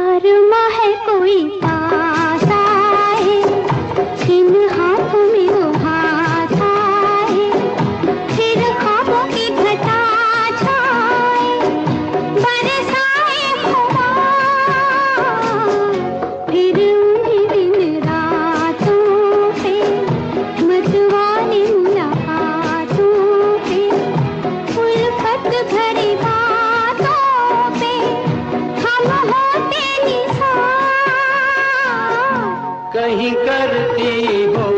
अरमा है कोई पास आए, इन हाथों में वो हाथ आए, फिर ख्वाबों की घटा छाए, बरसाए हवा, फिर उन्हीं दिन रातों पे मतवाले मुलाकातों पे, उल्फत भरी बातों पे हम होते निसार। कहीं करती हो